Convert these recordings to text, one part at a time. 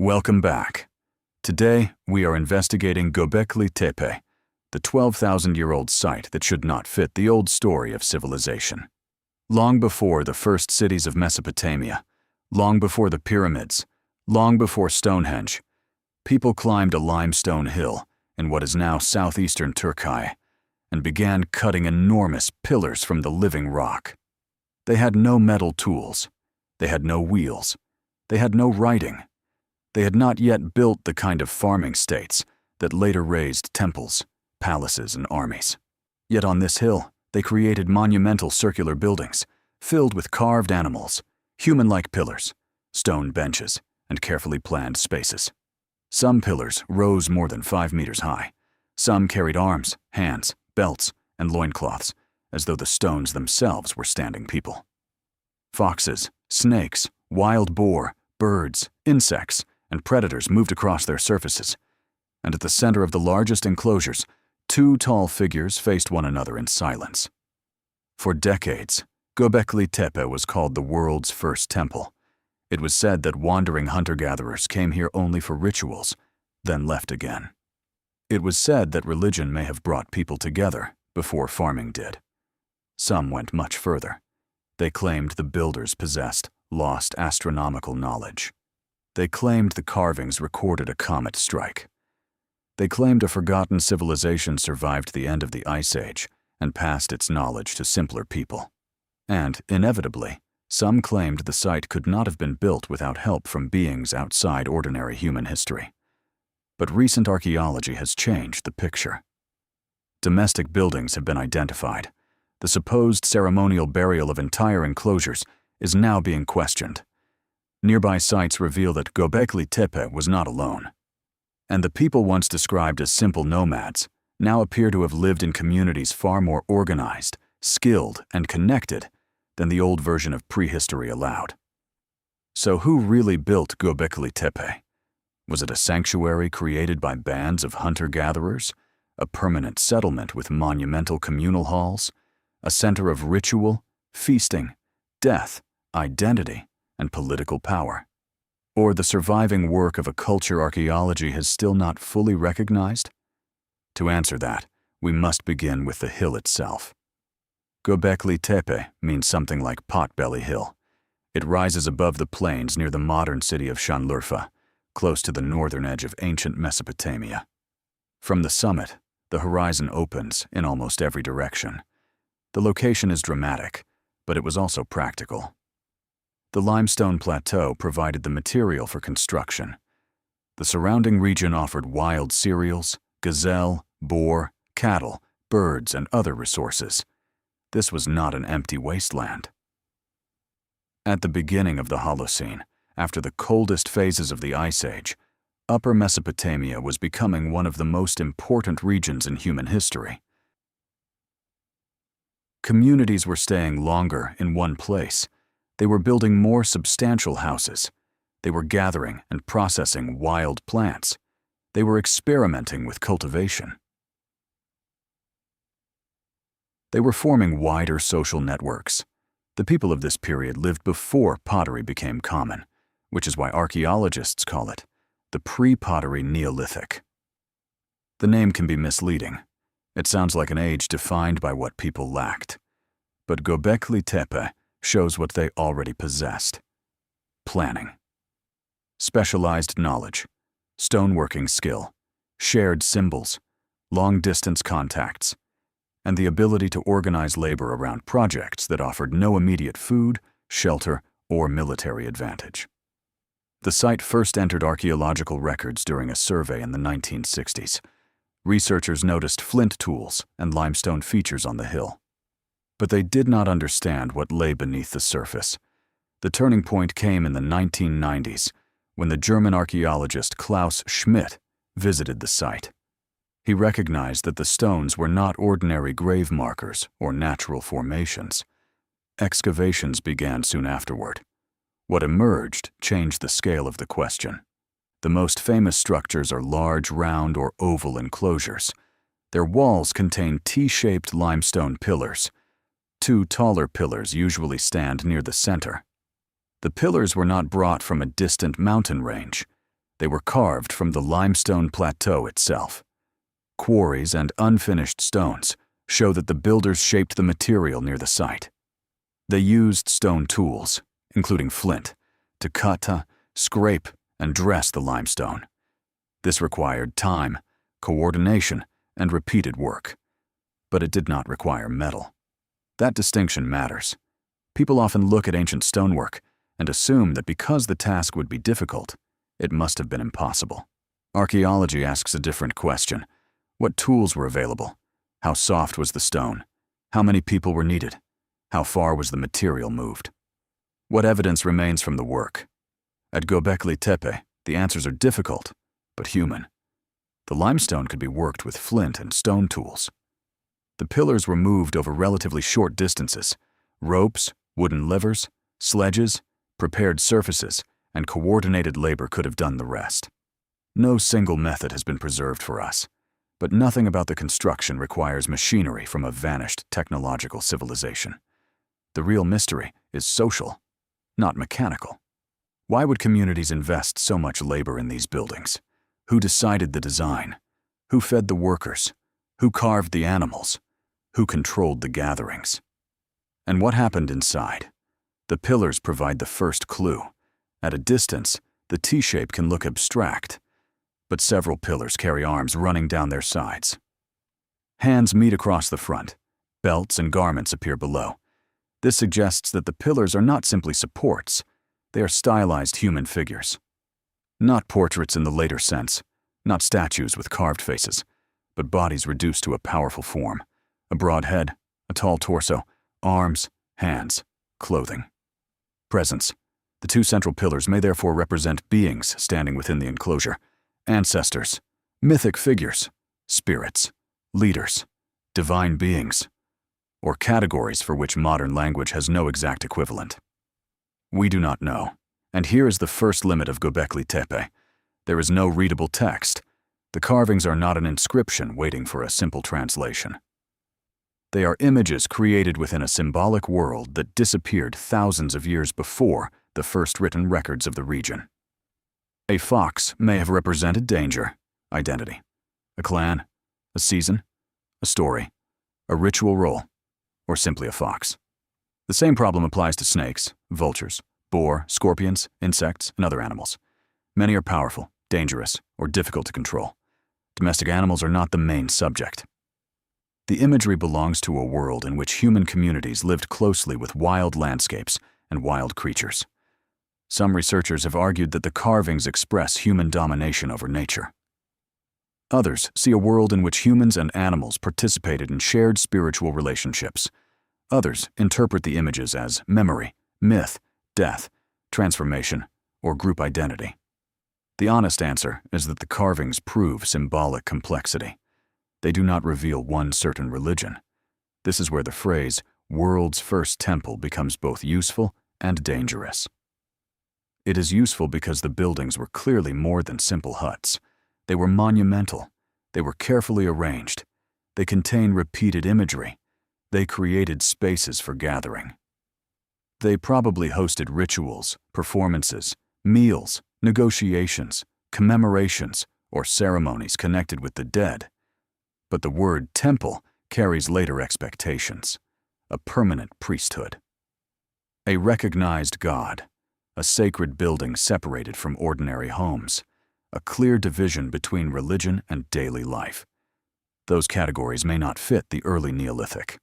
Welcome back. Today, we are investigating Göbekli Tepe, the 12,000-year-old site that should not fit the old story of civilization. Long before the first cities of Mesopotamia, long before the pyramids, long before Stonehenge, people climbed a limestone hill in what is now southeastern Türkiye and began cutting enormous pillars from the living rock. They had no metal tools. They had no wheels. They had no writing. They had not yet built the kind of farming states that later raised temples, palaces, and armies. Yet on this hill, they created monumental circular buildings filled with carved animals, human-like pillars, stone benches, and carefully planned spaces. Some pillars rose more than 5 meters high. Some carried arms, hands, belts, and loincloths, as though the stones themselves were standing people. Foxes, snakes, wild boar, birds, insects, and predators moved across their surfaces, and at the center of the largest enclosures, 2 tall figures faced one another in silence. For decades, Göbekli Tepe was called the world's first temple. It was said that wandering hunter-gatherers came here only for rituals, then left again. It was said that religion may have brought people together before farming did. Some went much further. They claimed the builders possessed lost astronomical knowledge. They claimed the carvings recorded a comet strike. They claimed a forgotten civilization survived the end of the Ice Age and passed its knowledge to simpler people. And, inevitably, some claimed the site could not have been built without help from beings outside ordinary human history. But recent archaeology has changed the picture. Domestic buildings have been identified. The supposed ceremonial burial of entire enclosures is now being questioned. Nearby sites reveal that Göbekli Tepe was not alone. And the people once described as simple nomads now appear to have lived in communities far more organized, skilled, and connected than the old version of prehistory allowed. So who really built Göbekli Tepe? Was it a sanctuary created by bands of hunter-gatherers, a permanent settlement with monumental communal halls, a center of ritual, feasting, death, identity, and political power? Or the surviving work of a culture archaeology has still not fully recognized? To answer that, we must begin with the hill itself. Göbekli Tepe means something like Potbelly Hill. It rises above the plains near the modern city of Şanlıurfa, close to the northern edge of ancient Mesopotamia. From the summit, the horizon opens in almost every direction. The location is dramatic, but it was also practical. The limestone plateau provided the material for construction. The surrounding region offered wild cereals, gazelle, boar, cattle, birds, and other resources. This was not an empty wasteland. At the beginning of the Holocene, after the coldest phases of the Ice Age, Upper Mesopotamia was becoming one of the most important regions in human history. Communities were staying longer in one place. They were building more substantial houses. They were gathering and processing wild plants. They were experimenting with cultivation. They were forming wider social networks. The people of this period lived before pottery became common, which is why archaeologists call it the pre-pottery Neolithic. The name can be misleading. It sounds like an age defined by what people lacked. But Göbekli Tepe shows what they already possessed: planning, specialized knowledge, stoneworking skill, shared symbols, long-distance contacts, and the ability to organize labor around projects that offered no immediate food, shelter, or military advantage. The site first entered archaeological records during a survey in the 1960s. Researchers noticed flint tools and limestone features on the hill. But they did not understand what lay beneath the surface. The turning point came in the 1990s, when the German archaeologist Klaus Schmidt visited the site. He recognized that the stones were not ordinary grave markers or natural formations. Excavations began soon afterward. What emerged changed the scale of the question. The most famous structures are large, round, or oval enclosures. Their walls contain T-shaped limestone pillars. 2 taller pillars usually stand near the center. The pillars were not brought from a distant mountain range. They were carved from the limestone plateau itself. Quarries and unfinished stones show that the builders shaped the material near the site. They used stone tools, including flint, to cut, scrape, and dress the limestone. This required time, coordination, and repeated work. But it did not require metal. That distinction matters. People often look at ancient stonework and assume that because the task would be difficult, it must have been impossible. Archaeology asks a different question. What tools were available? How soft was the stone? How many people were needed? How far was the material moved? What evidence remains from the work? At Göbekli Tepe, the answers are difficult, but human. The limestone could be worked with flint and stone tools. The pillars were moved over relatively short distances. Ropes, wooden levers, sledges, prepared surfaces, and coordinated labor could have done the rest. No single method has been preserved for us, but nothing about the construction requires machinery from a vanished technological civilization. The real mystery is social, not mechanical. Why would communities invest so much labor in these buildings? Who decided the design? Who fed the workers? Who carved the animals? Who controlled the gatherings? And what happened inside? The pillars provide the first clue. At a distance, the T-shape can look abstract, but several pillars carry arms running down their sides. Hands meet across the front. Belts and garments appear below. This suggests that the pillars are not simply supports. They are stylized human figures. Not portraits in the later sense, not statues with carved faces, but bodies reduced to a powerful form. A broad head, a tall torso, arms, hands, clothing. Presence. The two central pillars may therefore represent beings standing within the enclosure. Ancestors, mythic figures, spirits, leaders, divine beings, or categories for which modern language has no exact equivalent. We do not know, and here is the first limit of Göbekli Tepe. There is no readable text. The carvings are not an inscription waiting for a simple translation. They are images created within a symbolic world that disappeared thousands of years before the first written records of the region. A fox may have represented danger, identity, a clan, a season, a story, a ritual role, or simply a fox. The same problem applies to snakes, vultures, boar, scorpions, insects, and other animals. Many are powerful, dangerous, or difficult to control. Domestic animals are not the main subject. The imagery belongs to a world in which human communities lived closely with wild landscapes and wild creatures. Some researchers have argued that the carvings express human domination over nature. Others see a world in which humans and animals participated in shared spiritual relationships. Others interpret the images as memory, myth, death, transformation, or group identity. The honest answer is that the carvings prove symbolic complexity. They do not reveal one certain religion. This is where the phrase, "world's first temple," becomes both useful and dangerous. It is useful because the buildings were clearly more than simple huts. They were monumental. They were carefully arranged. They contain repeated imagery. They created spaces for gathering. They probably hosted rituals, performances, meals, negotiations, commemorations, or ceremonies connected with the dead. But the word temple carries later expectations, a permanent priesthood. A recognized God, a sacred building separated from ordinary homes, a clear division between religion and daily life. Those categories may not fit the early Neolithic.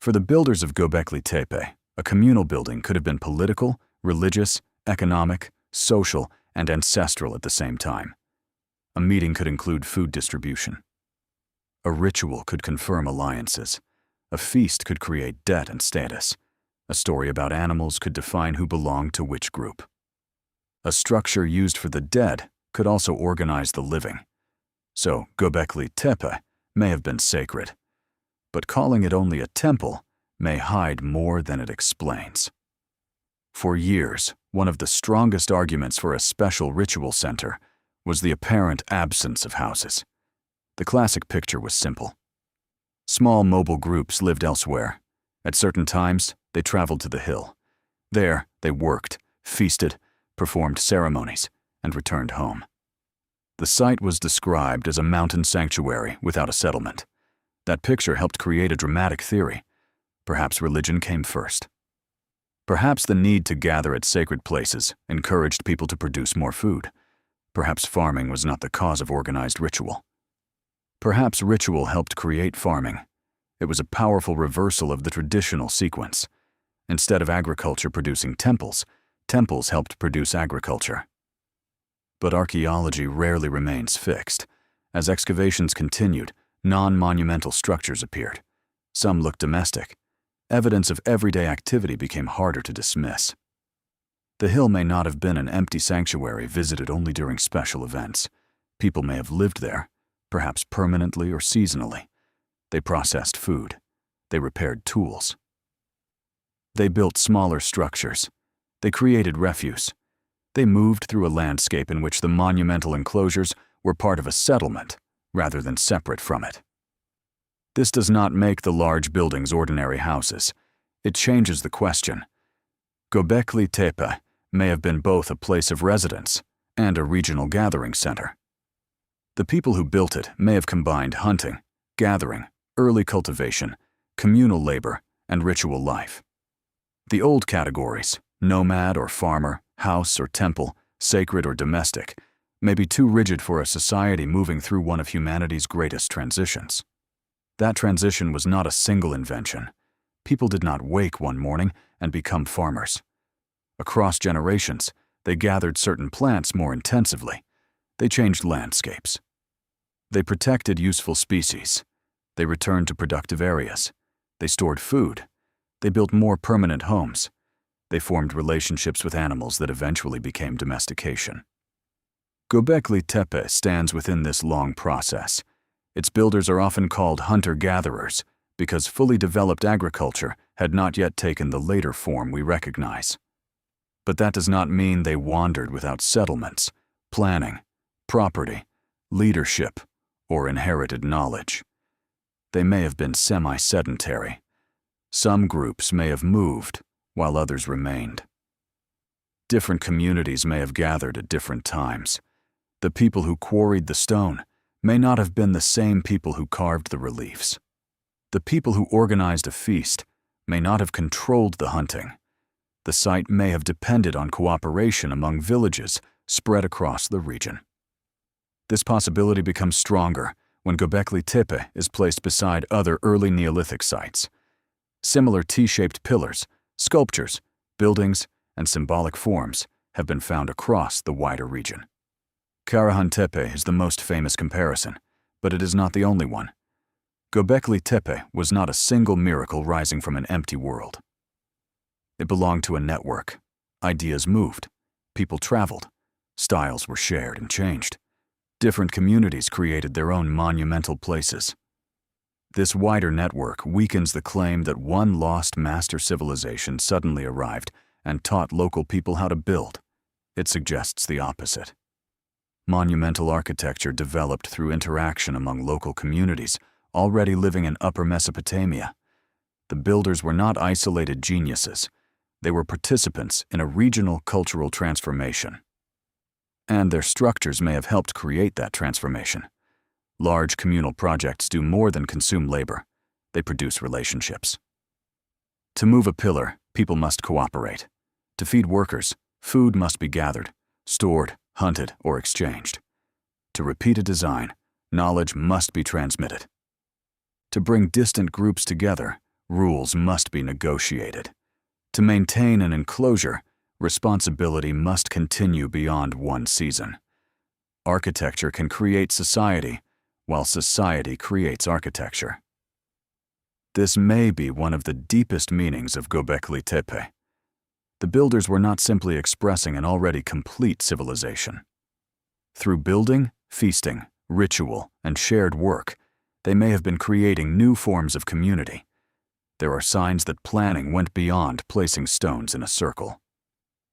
For the builders of Göbekli Tepe, a communal building could have been political, religious, economic, social, and ancestral at the same time. A meeting could include food distribution. A ritual could confirm alliances. A feast could create debt and status. A story about animals could define who belonged to which group. A structure used for the dead could also organize the living. So Göbekli Tepe may have been sacred, but calling it only a temple may hide more than it explains. For years, one of the strongest arguments for a special ritual center was the apparent absence of houses. The classic picture was simple. Small mobile groups lived elsewhere. At certain times, they traveled to the hill. There, they worked, feasted, performed ceremonies, and returned home. The site was described as a mountain sanctuary without a settlement. That picture helped create a dramatic theory. Perhaps religion came first. Perhaps the need to gather at sacred places encouraged people to produce more food. Perhaps farming was not the cause of organized ritual. Perhaps ritual helped create farming. It was a powerful reversal of the traditional sequence. Instead of agriculture producing temples, temples helped produce agriculture. But archaeology rarely remains fixed. As excavations continued, non-monumental structures appeared. Some looked domestic. Evidence of everyday activity became harder to dismiss. The hill may not have been an empty sanctuary visited only during special events. People may have lived there, perhaps permanently or seasonally. They processed food. They repaired tools. They built smaller structures. They created refuse. They moved through a landscape in which the monumental enclosures were part of a settlement rather than separate from it. This does not make the large buildings ordinary houses. It changes the question. Göbekli Tepe may have been both a place of residence and a regional gathering center. The people who built it may have combined hunting, gathering, early cultivation, communal labor, and ritual life. The old categories, nomad or farmer, house or temple, sacred or domestic, may be too rigid for a society moving through one of humanity's greatest transitions. That transition was not a single invention. People did not wake one morning and become farmers. Across generations, they gathered certain plants more intensively. They changed landscapes. They protected useful species. They returned to productive areas. They stored food. They built more permanent homes. They formed relationships with animals that eventually became domestication. Göbekli Tepe stands within this long process. Its builders are often called hunter-gatherers because fully developed agriculture had not yet taken the later form we recognize. But that does not mean they wandered without settlements, planning, property, leadership, or inherited knowledge. They may have been semi-sedentary. Some groups may have moved, while others remained. Different communities may have gathered at different times. The people who quarried the stone may not have been the same people who carved the reliefs. The people who organized a feast may not have controlled the hunting. The site may have depended on cooperation among villages spread across the region. This possibility becomes stronger when Göbekli Tepe is placed beside other early Neolithic sites. Similar T-shaped pillars, sculptures, buildings, and symbolic forms have been found across the wider region. Karahan Tepe is the most famous comparison, but it is not the only one. Göbekli Tepe was not a single miracle rising from an empty world. It belonged to a network. Ideas moved. People traveled. Styles were shared and changed. Different communities created their own monumental places. This wider network weakens the claim that one lost master civilization suddenly arrived and taught local people how to build. It suggests the opposite. Monumental architecture developed through interaction among local communities already living in Upper Mesopotamia. The builders were not isolated geniuses. They were participants in a regional cultural transformation. And their structures may have helped create that transformation. Large communal projects do more than consume labor. They produce relationships. To move a pillar, people must cooperate. To feed workers, food must be gathered, stored, hunted, or exchanged. To repeat a design, knowledge must be transmitted. To bring distant groups together, rules must be negotiated. To maintain an enclosure, responsibility must continue beyond one season. Architecture can create society, while society creates architecture. This may be one of the deepest meanings of Göbekli Tepe. The builders were not simply expressing an already complete civilization. Through building, feasting, ritual, and shared work, they may have been creating new forms of community. There are signs that planning went beyond placing stones in a circle.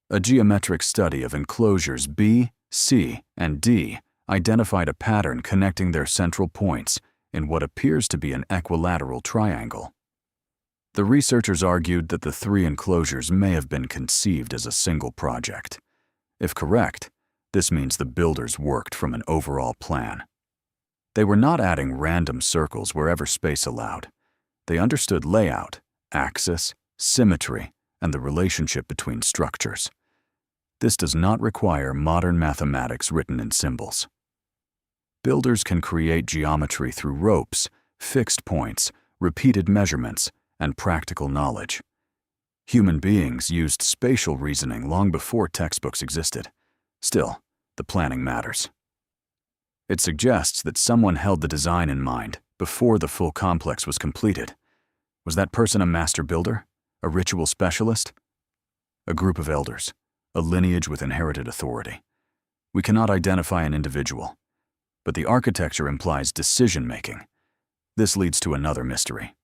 A geometric study of enclosures B, C, and D identified a pattern connecting their central points in what appears to be an equilateral triangle. The researchers argued that the three enclosures may have been conceived as a single project. If correct, This means the builders worked from an overall plan. They were not adding random circles wherever space allowed. They understood layout, axis, symmetry, and the relationship between structures. This does not require modern mathematics written in symbols. Builders can create geometry through ropes, fixed points, repeated measurements, and practical knowledge. Human beings used spatial reasoning long before textbooks existed. Still, the planning matters. It suggests that someone held the design in mind before the full complex was completed. Was that person a master builder? A ritual specialist? A group of elders? A lineage with inherited authority? We cannot identify an individual, but the architecture implies decision-making. This leads to another mystery.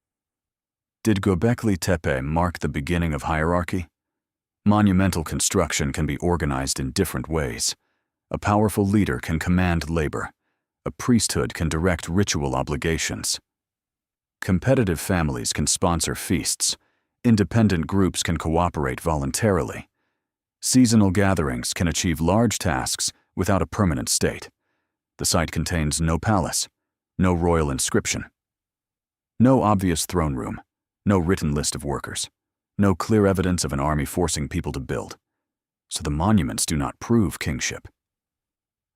Did Göbekli Tepe mark the beginning of hierarchy? Monumental construction can be organized in different ways. A powerful leader can command labor. A priesthood can direct ritual obligations. Competitive families can sponsor feasts. Independent groups can cooperate voluntarily. Seasonal gatherings can achieve large tasks without a permanent state. The site contains no palace, no royal inscription, no obvious throne room, no written list of workers, no clear evidence of an army forcing people to build. So the monuments do not prove kingship.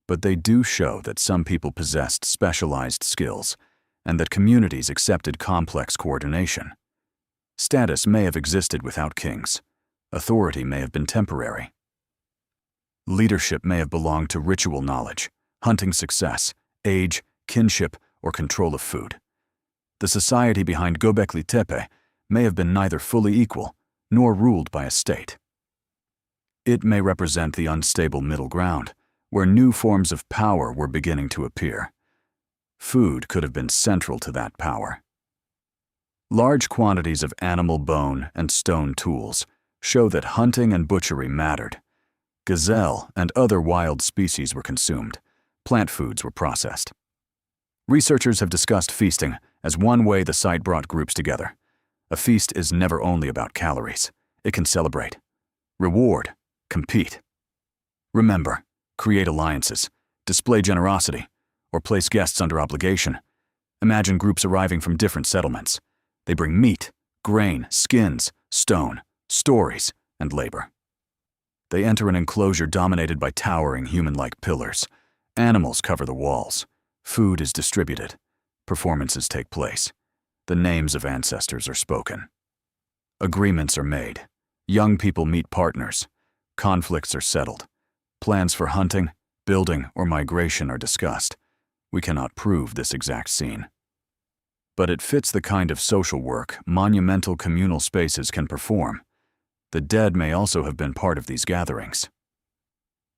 But they do show that some people possessed specialized skills and that communities accepted complex coordination. Status may have existed without kings. Authority may have been temporary. Leadership may have belonged to ritual knowledge, hunting success, age, kinship, or control of food. The society behind Göbekli Tepe may have been neither fully equal nor ruled by a state. It may represent the unstable middle ground, where new forms of power were beginning to appear. Food could have been central to that power. Large quantities of animal bone and stone tools show that hunting and butchery mattered. Gazelle and other wild species were consumed. Plant foods were processed. Researchers have discussed feasting as one way the site brought groups together. A feast is never only about calories. It can celebrate, reward, compete. Remember, create alliances, display generosity, or place guests under obligation. Imagine groups arriving from different settlements. They bring meat, grain, skins, stone, stories, and labor. They enter an enclosure dominated by towering human-like pillars. Animals cover the walls. Food is distributed. Performances take place. The names of ancestors are spoken. Agreements are made. Young people meet partners. Conflicts are settled. Plans for hunting, building, or migration are discussed. We cannot prove this exact scene. But it fits the kind of social work monumental communal spaces can perform. The dead may also have been part of these gatherings.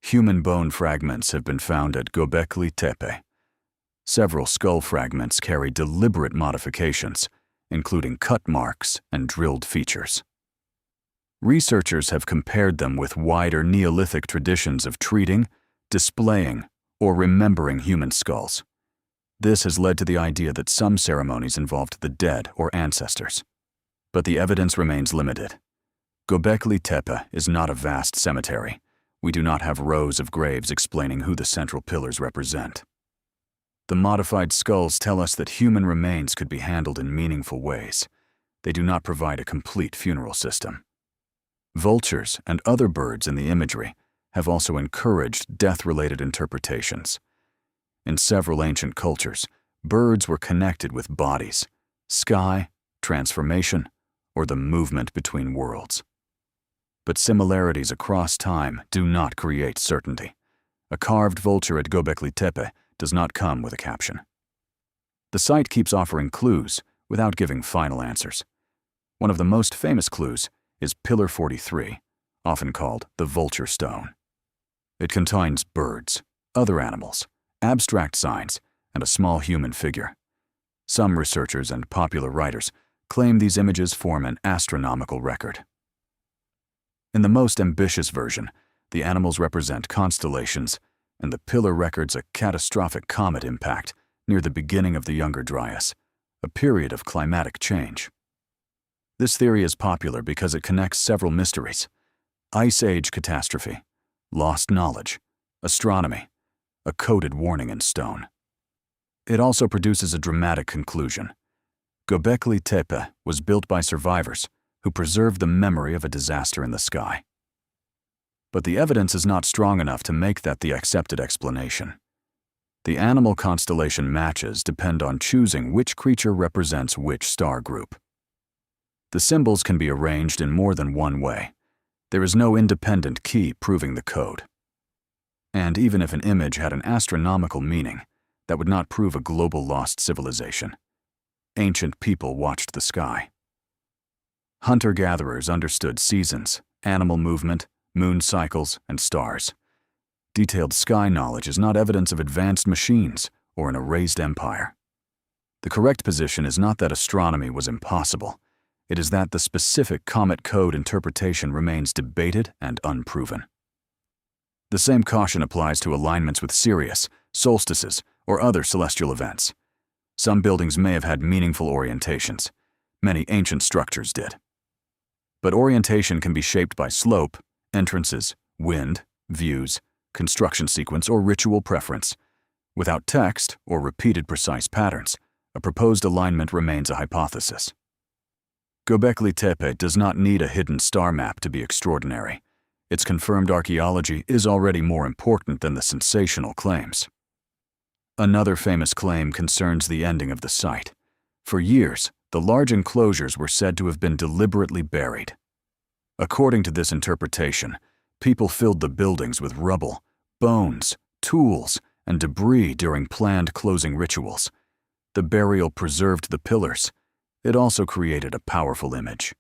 Human bone fragments have been found at Göbekli Tepe. Several skull fragments carry deliberate modifications, including cut marks and drilled features. Researchers have compared them with wider Neolithic traditions of treating, displaying, or remembering human skulls. This has led to the idea that some ceremonies involved the dead or ancestors. But the evidence remains limited. Göbekli Tepe is not a vast cemetery. We do not have rows of graves explaining who the central pillars represent. The modified skulls tell us that human remains could be handled in meaningful ways. They do not provide a complete funeral system. Vultures and other birds in the imagery have also encouraged death-related interpretations. In several ancient cultures, birds were connected with bodies, sky, transformation, or the movement between worlds. But similarities across time do not create certainty. A carved vulture at Göbekli Tepe does not come with a caption. The site keeps offering clues without giving final answers. One of the most famous clues is Pillar 43, often called the vulture stone. It contains birds, other animals, abstract signs, and a small human figure. Some researchers and popular writers claim these images form an astronomical record. In the most ambitious version, the animals represent constellations, and the pillar records a catastrophic comet impact near the beginning of the Younger Dryas, a period of climatic change. This theory is popular because it connects several mysteries: Ice Age catastrophe, lost knowledge, Astronomy, a coded warning in stone. It also produces a dramatic conclusion. Göbekli Tepe was built by survivors who preserved the memory of a disaster in the sky. But the evidence is not strong enough to make that the accepted explanation. The animal constellation matches depend on choosing which creature represents which star group. The symbols can be arranged in more than one way. There is no independent key proving the code. And even if an image had an astronomical meaning, that would not prove a global lost civilization. Ancient people watched the sky. Hunter-gatherers understood seasons, animal movement, moon cycles, and stars. Detailed sky knowledge is not evidence of advanced machines or an erased empire. The correct position is not that astronomy was impossible. It is that the specific comet code interpretation remains debated and unproven. The same caution applies to alignments with Sirius, solstices, or other celestial events. Some buildings may have had meaningful orientations. Many ancient structures did. But orientation can be shaped by slope, entrances, wind, views, construction sequence, or ritual preference. Without text or repeated precise patterns, a proposed alignment remains a hypothesis. Göbekli Tepe does not need a hidden star map to be extraordinary. Its confirmed archaeology is already more important than the sensational claims. Another famous claim concerns the ending of the site. For years, the large enclosures were said to have been deliberately buried. According to this interpretation, people filled the buildings with rubble, bones, tools, and debris during planned closing rituals. The burial preserved the pillars. It also created a powerful image.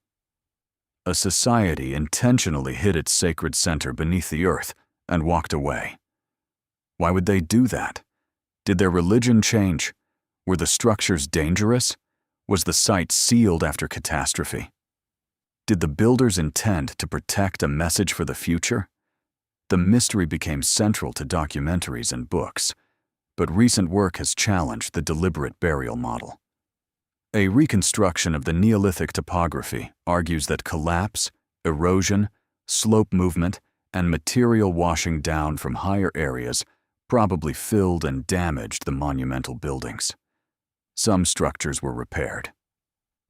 A society intentionally hid its sacred center beneath the earth and walked away. Why would they do that? Did their religion change? Were the structures dangerous? Was the site sealed after catastrophe? Did the builders intend to protect a message for the future? The mystery became central to documentaries and books, but recent work has challenged the deliberate burial model. A reconstruction of the Neolithic topography argues that collapse, erosion, slope movement, and material washing down from higher areas probably filled and damaged the monumental buildings. Some structures were repaired.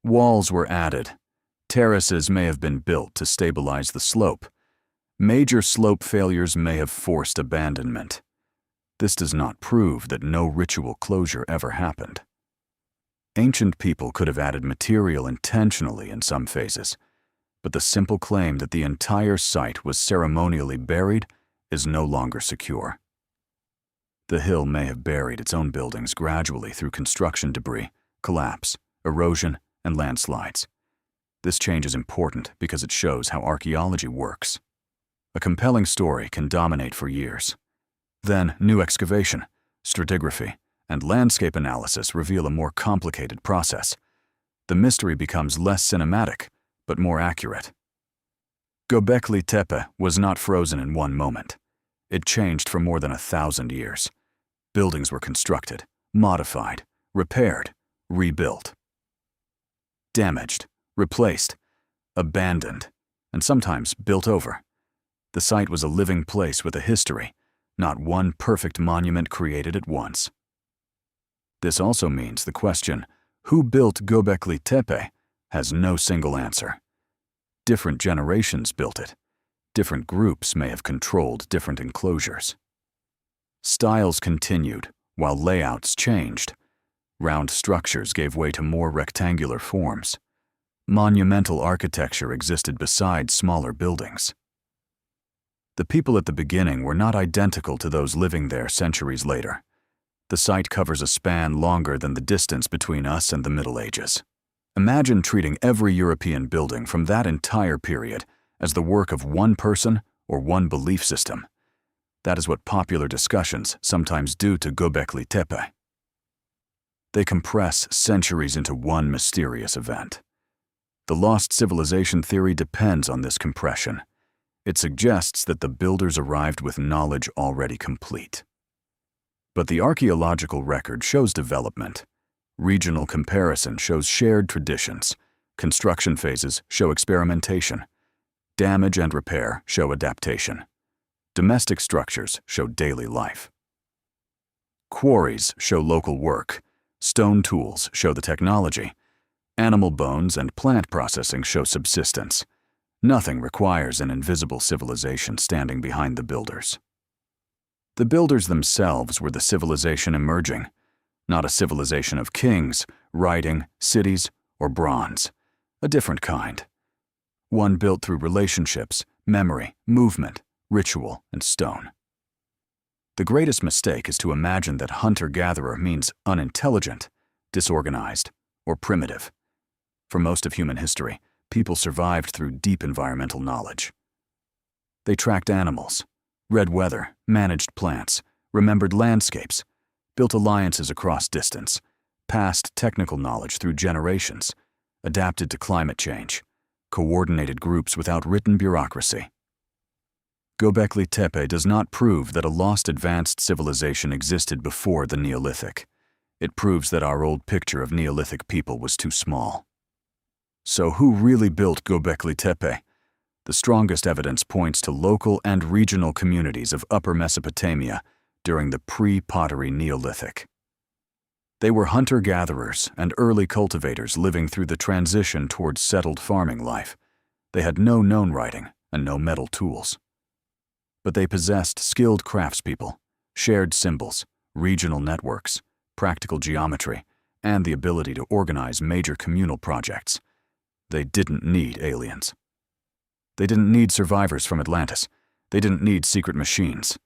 Walls were added. Terraces may have been built to stabilize the slope. Major slope failures may have forced abandonment. This does not prove that no ritual closure ever happened. Ancient people could have added material intentionally in some phases, but the simple claim that the entire site was ceremonially buried is no longer secure. The hill may have buried its own buildings gradually through construction debris, collapse, erosion, and landslides. This change is important because it shows how archaeology works. A compelling story can dominate for years. Then, new excavation, stratigraphy, and landscape analysis reveal a more complicated process. The mystery becomes less cinematic, but more accurate. Göbekli Tepe was not frozen in one moment. It changed for more than 1,000 years. Buildings were constructed, modified, repaired, rebuilt. Damaged, replaced, abandoned, and sometimes built over. The site was a living place with a history, not one perfect monument created at once. This also means the question, who built Göbekli Tepe, has no single answer. Different generations built it. Different groups may have controlled different enclosures. Styles continued, while layouts changed. Round structures gave way to more rectangular forms. Monumental architecture existed beside smaller buildings. The people at the beginning were not identical to those living there centuries later. The site covers a span longer than the distance between us and the Middle Ages. Imagine treating every European building from that entire period as the work of one person or one belief system. That is what popular discussions sometimes do to Göbekli Tepe. They compress centuries into one mysterious event. The lost civilization theory depends on this compression. It suggests that the builders arrived with knowledge already complete. But the archaeological record shows development. Regional comparison shows shared traditions. Construction phases show experimentation. Damage and repair show adaptation. Domestic structures show daily life. Quarries show local work. Stone tools show the technology. Animal bones and plant processing show subsistence. Nothing requires an invisible civilization standing behind the builders. The builders themselves were the civilization emerging, not a civilization of kings, writing, cities, or bronze. A different kind. One built through relationships, memory, movement, ritual, and stone. The greatest mistake is to imagine that hunter-gatherer means unintelligent, disorganized, or primitive. For most of human history, people survived through deep environmental knowledge. They tracked animals, read weather, managed plants, remembered landscapes, built alliances across distance, passed technical knowledge through generations, adapted to climate change, coordinated groups without written bureaucracy. Göbekli Tepe does not prove that a lost advanced civilization existed before the Neolithic. It proves that our old picture of Neolithic people was too small. So who really built Göbekli Tepe? The strongest evidence points to local and regional communities of Upper Mesopotamia during the pre-pottery Neolithic. They were hunter-gatherers and early cultivators living through the transition towards settled farming life. They had no known writing and no metal tools. But they possessed skilled craftspeople, shared symbols, regional networks, practical geometry, and the ability to organize major communal projects. They didn't need aliens. They didn't need survivors from Atlantis. They didn't need secret machines.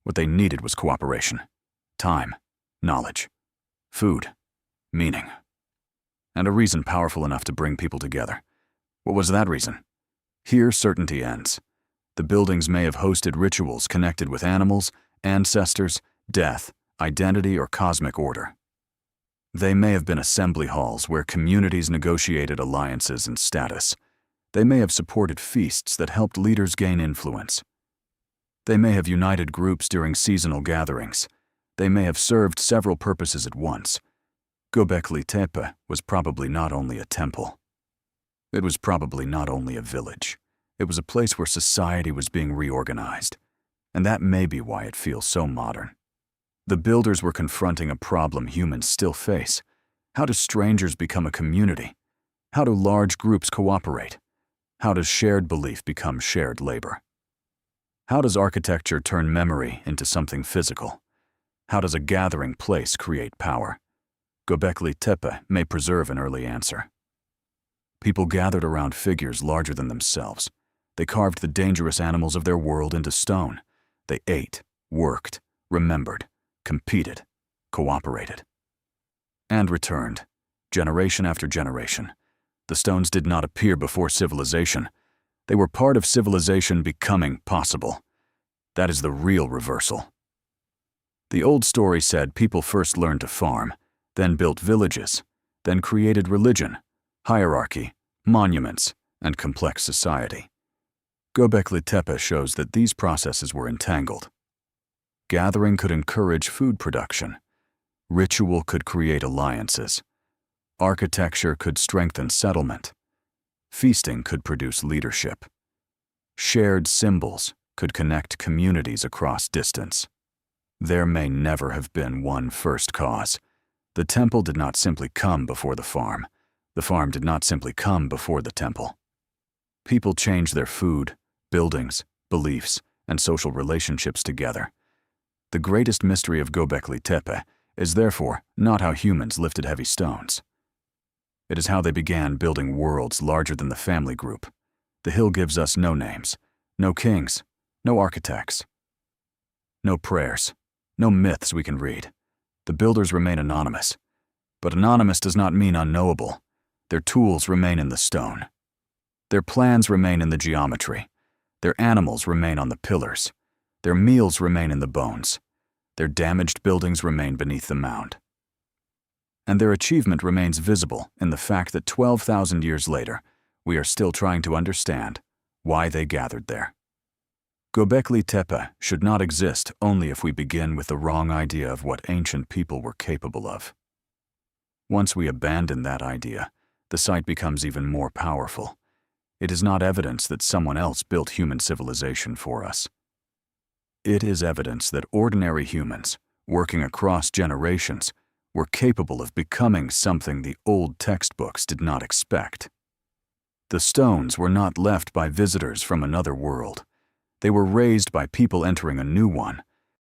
What they needed was cooperation, time, knowledge, food, meaning, and a reason powerful enough to bring people together. What was that reason? Here certainty ends. The buildings may have hosted rituals connected with animals, ancestors, death, identity, or cosmic order. They may have been assembly halls where communities negotiated alliances and status. They may have supported feasts that helped leaders gain influence. They may have united groups during seasonal gatherings. They may have served several purposes at once. Göbekli Tepe was probably not only a temple. It was probably not only a village. It was a place where society was being reorganized, and that may be why it feels so modern. The builders were confronting a problem humans still face. How do strangers become a community? How do large groups cooperate? How does shared belief become shared labor? How does architecture turn memory into something physical? How does a gathering place create power? Göbekli Tepe may preserve an early answer. People gathered around figures larger than themselves. They carved the dangerous animals of their world into stone. They ate, worked, remembered, competed, cooperated, and returned, generation after generation. The stones did not appear before civilization. They were part of civilization becoming possible. That is the real reversal. The old story said people first learned to farm, then built villages, then created religion, hierarchy, monuments, and complex society. Göbekli Tepe shows that these processes were entangled. Gathering could encourage food production. Ritual could create alliances. Architecture could strengthen settlement. Feasting could produce leadership. Shared symbols could connect communities across distance. There may never have been one first cause. The temple did not simply come before the farm. The farm did not simply come before the temple. People changed their food, buildings, beliefs, and social relationships together. The greatest mystery of Göbekli Tepe is therefore not how humans lifted heavy stones. It is how they began building worlds larger than the family group. The hill gives us no names, no kings, no architects, no prayers, no myths we can read. The builders remain anonymous. But anonymous does not mean unknowable. Their tools remain in the stone. Their plans remain in the geometry. Their animals remain on the pillars. Their meals remain in the bones. Their damaged buildings remain beneath the mound. And their achievement remains visible in the fact that 12,000 years later, we are still trying to understand why they gathered there. Göbekli Tepe should not exist only if we begin with the wrong idea of what ancient people were capable of. Once we abandon that idea, the site becomes even more powerful. It is not evidence that someone else built human civilization for us. it is evidence that ordinary humans, working across generations, were capable of becoming something the old textbooks did not expect. The stones were not left by visitors from another world. They were raised by people entering a new one,